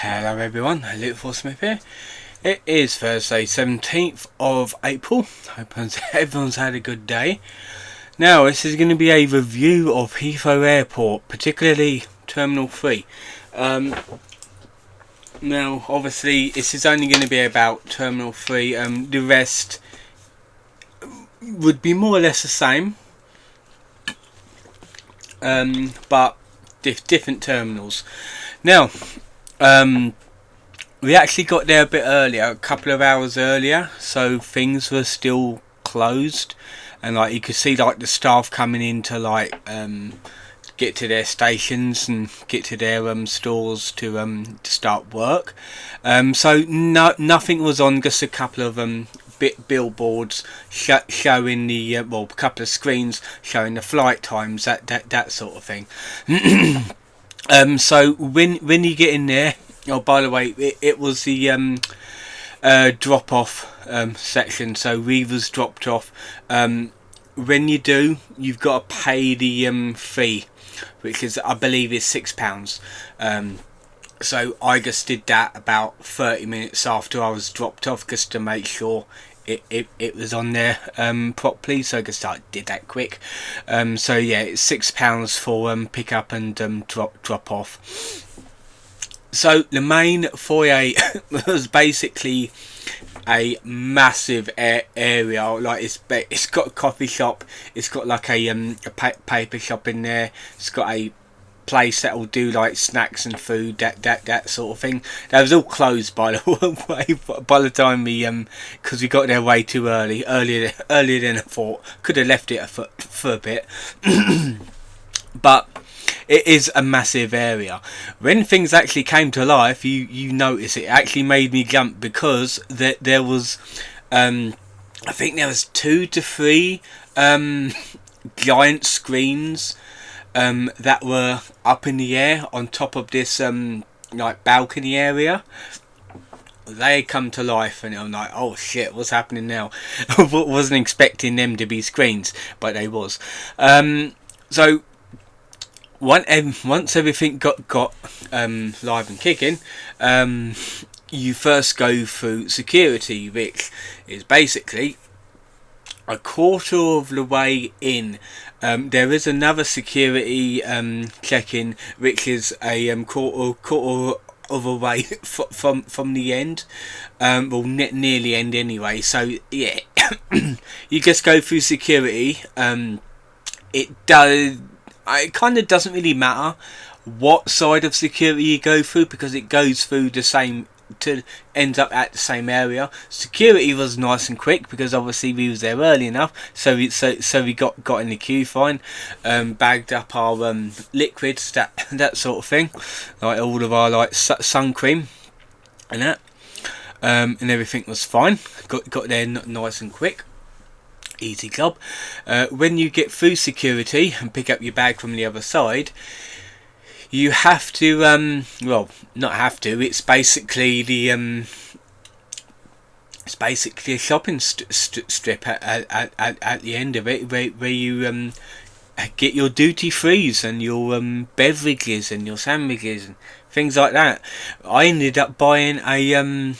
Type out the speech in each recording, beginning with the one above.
Hello everyone, Little Smith here. It is Thursday 17th of April. Hope everyone's had a good day. Now this is going to be a review of Heathrow Airport, particularly Terminal 3. Now obviously this is only going to be about Terminal 3. The rest would be more or less the same, but different terminals. Now we actually got there a bit earlier, a couple of hours earlier, so things were still closed, and like you could see like the staff coming in to get to their stations and get to their stores to start work. So nothing was on, just a couple of billboards showing the a couple of screens showing the flight times, that sort of thing. So when you get in there, oh by the way, it was the drop off section, so we was dropped off. When you do, you've got to pay the fee, which is, I believe, is £6. So I just did that about 30 minutes after I was dropped off, just to make sure it was on there properly, so I just did that quick. So yeah, it's £6 for pick up and drop off. So the main foyer was basically a massive area. Like it's got a coffee shop, it's got like a paper shop in there, it's got a place that will do like snacks and food, that sort of thing. That was all closed, by the way, by the time we because we got there way too earlier than I thought. Could have left it for a bit. But it is a massive area. When things actually came to life, you notice it actually made me jump, because there was I think there was 2 to 3 giant screens that were up in the air on top of this like balcony area. They come to life, and I'm like, oh shit, what's happening now? Wasn't expecting them to be screens, but they was. So once everything got live and kicking, you first go through security, which is basically a quarter of the way in. There is another security check-in, which is a quarter of a way from the end, nearly end anyway. So yeah, you just go through security. It kind of doesn't really matter what side of security you go through, because it goes through the same, ends up at the same area. Security was nice and quick, because obviously we was there early enough, so we got in the queue fine, bagged up our liquids, that sort of thing, like all of our like sun cream and that, and everything was fine. Got there nice and quick. Easy job. When you get through security and pick up your bag from the other side, you have to well, not have to, it's basically the it's basically a shopping strip at the end of it, where you get your duty frees and your beverages and your sandwiches and things like that. I ended up buying a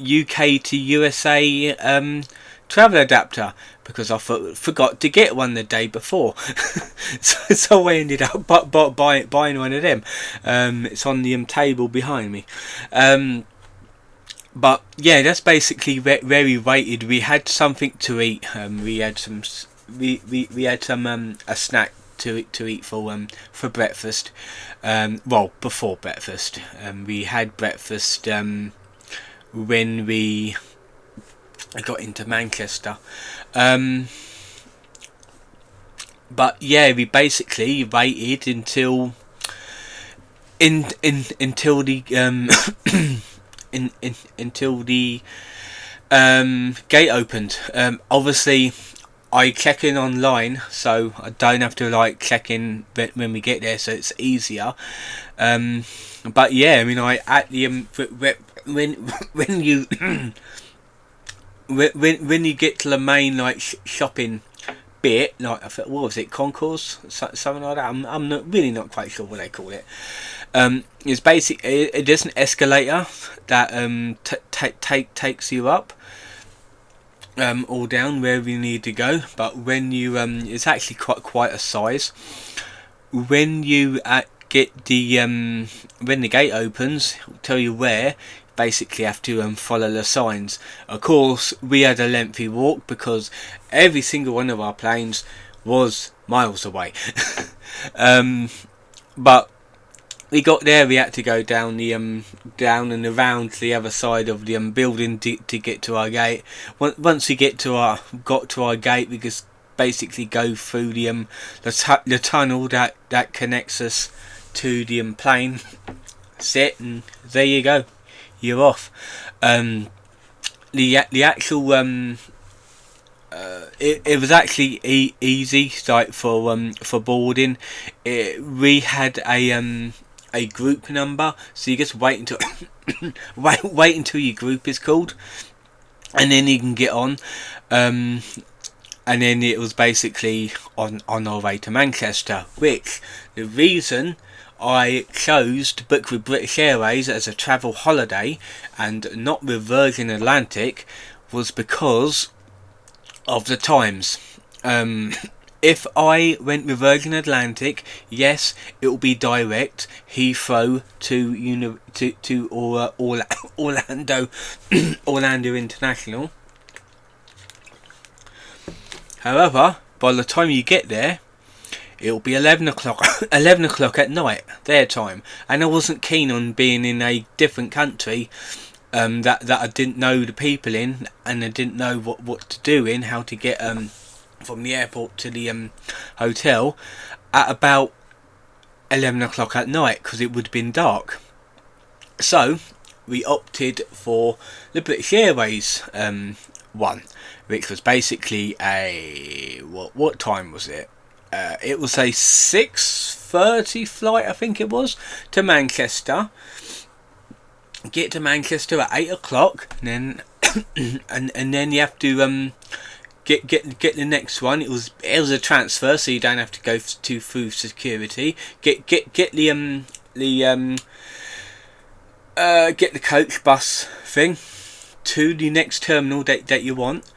UK to USA travel adapter, because I forgot to get one the day before. so I ended up buying one of them. It's on the table behind me. But yeah, that's basically where we waited. We had something to eat. We had some a snack to eat for breakfast. Well, before breakfast. We had breakfast when we got into Manchester. But yeah, we basically waited until until the until the gate opened. Obviously I check in online, so I don't have to like check in when we get there, so it's easier. But yeah, I mean, I at the when you when you get to the main like shopping bit like, I thought, what was it, concourse, something like that. I'm not quite sure what they call it. It's basically there's an escalator that takes you up or down wherever you need to go. But when you it's actually quite a size. When you get the when the gate opens, it'll tell you where. Basically have to follow the signs. Of course, we had a lengthy walk because every single one of our planes was miles away. But we got there. We had to go down the down and around to the other side of the building to get to our gate. Once we got to our gate, we just basically go through the tunnel that connects us to the plane. Sit, and there you go. You're off. The actual it was actually easy, like for boarding. We had a group number, so you just wait until wait until your group is called, and then you can get on. And then it was basically on our way to Manchester, which the reason I chose to book with British Airways as a travel holiday and not with Virgin Atlantic was because of the times. If I went with Virgin Atlantic, yes, it will be direct Heathrow to Orlando Orlando International. However, by the time you get there, it'll be 11 o'clock 11 o'clock at night, their time, and I wasn't keen on being in a different country that I didn't know the people in, and I didn't know what to do in, how to get from the airport to the hotel at about 11 o'clock at night, because it would have been dark. So we opted for the British Airways one, which was basically a what time was it? It was a 6:30 flight, I think it was, to Manchester. Get to Manchester at 8 o'clock, and then and then you have to get the next one. It was a transfer, so you don't have to go through security. Get the get the coach bus thing to the next terminal that you want,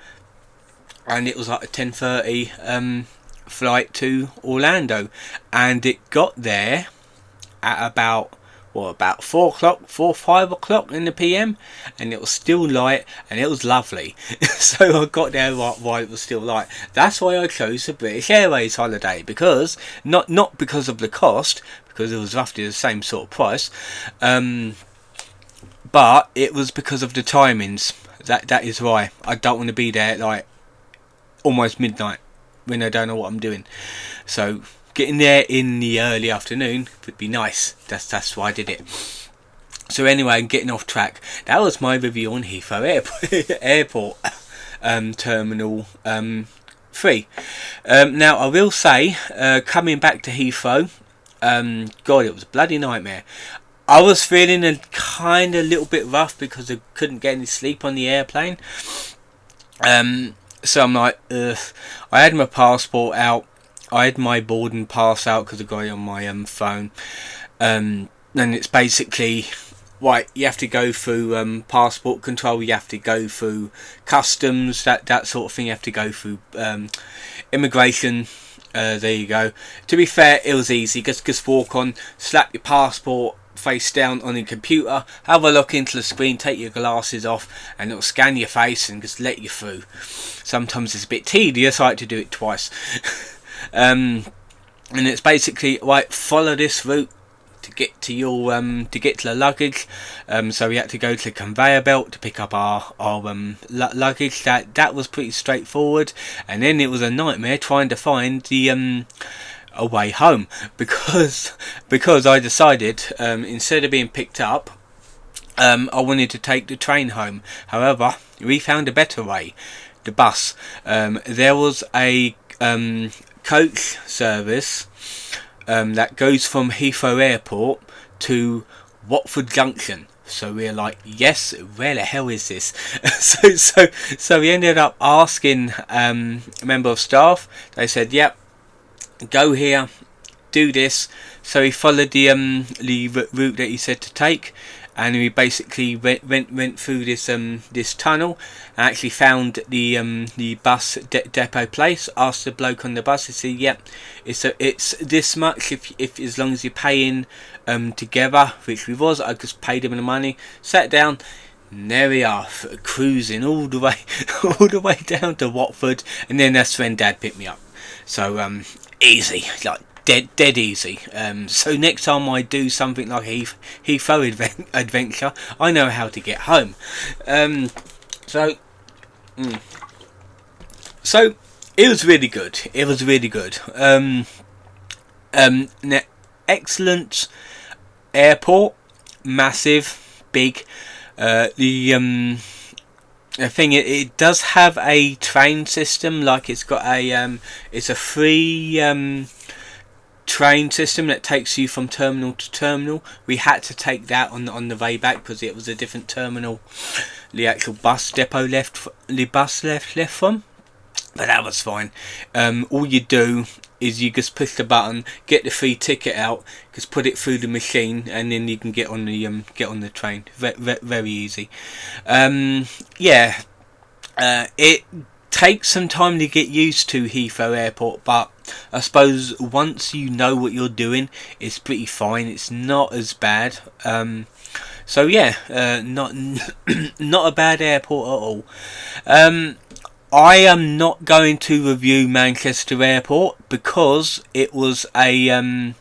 and it was like a 10:30 flight to Orlando, and it got there at about 5 o'clock in the PM, and it was still light, and it was lovely. So I got there while it was still light. That's why I chose the British Airways holiday, because not because of the cost, because it was roughly the same sort of price, but it was because of the timings. That is why I don't want to be there at like almost midnight when I don't know what I'm doing. So getting there in the early afternoon would be nice. That's why I did it. So anyway, getting off track. That was my review on Heathrow Airport Terminal 3. Now I will say, coming back to Heathrow, God, it was a bloody nightmare. I was feeling a little bit rough because I couldn't get any sleep on the airplane. So I'm like, ugh. I had my passport out. I had my boarding pass out because I got it on my phone. And it's basically, right, you have to go through passport control. You have to go through customs, that sort of thing. You have to go through immigration. There you go. To be fair, it was easy. Just walk on, slap your passport face down on your computer, have a look into the screen, take your glasses off, and it'll scan your face and just let you through. Sometimes it's a bit tedious. I like to do it twice. And it's basically, right, follow this route to get to your to get to the luggage. So we had to go to the conveyor belt to pick up our luggage. That was pretty straightforward, and then it was a nightmare trying to find the a way home, because I decided, instead of being picked up, I wanted to take the train home. However, we found a better way, the bus. There was a coach service that goes from Heathrow Airport to Watford Junction, So we're like, yes, where the hell is this? So we ended up asking a member of staff. They said, yep, go here, do this. So he followed the route that he said to take, and we basically went through this tunnel and actually found the bus depot place. Asked the bloke on the bus. He said, "Yep, it's this much if as long as you're paying together," which we was. I just paid him the money, sat down. And there we are, cruising all the way all the way down to Watford, and then that's when Dad picked me up. So easy, like dead easy. So next time I do something like Heathrow adventure, I know how to get home. So it was really good. It was really good. Excellent airport, massive, big. The thing, it does have a train system. Like it's got it's a free train system that takes you from terminal to terminal. We had to take that on the way back because it was a different terminal. The actual bus depot left from, but that was fine. All you do is you just push the button, get the free ticket out, just put it through the machine, and then you can get on the train. Very easy. Yeah. It takes some time to get used to Heathrow Airport, but I suppose once you know what you're doing, it's pretty fine. It's not as bad. So yeah, not a bad airport at all. I am not going to review Manchester Airport because it was a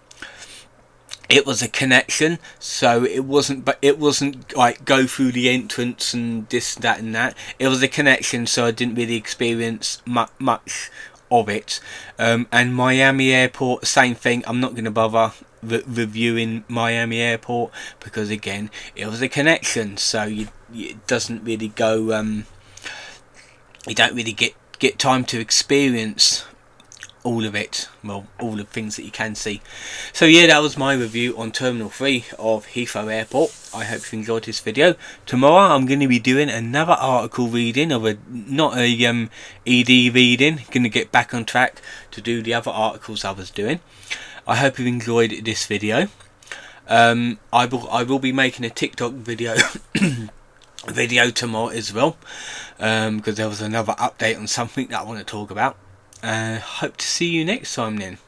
connection, so it wasn't like go through the entrance and this, that and that. It was a connection, so I didn't really experience much of it. And Miami Airport, same thing. I'm not going to bother reviewing Miami Airport because again, it was a connection, so it doesn't really go. You don't really get time to experience all of it, well, all the things that you can see. So yeah, that was my review on Terminal 3 of Heathrow Airport. I hope you enjoyed this video. Tomorrow I'm going to be doing another article reading of not a ED reading. Going to get back on track to do the other articles I was doing. I hope you enjoyed this video. I will be making a TikTok video tomorrow as well, because there was another update on something that I want to talk about. Hope to see you next time then.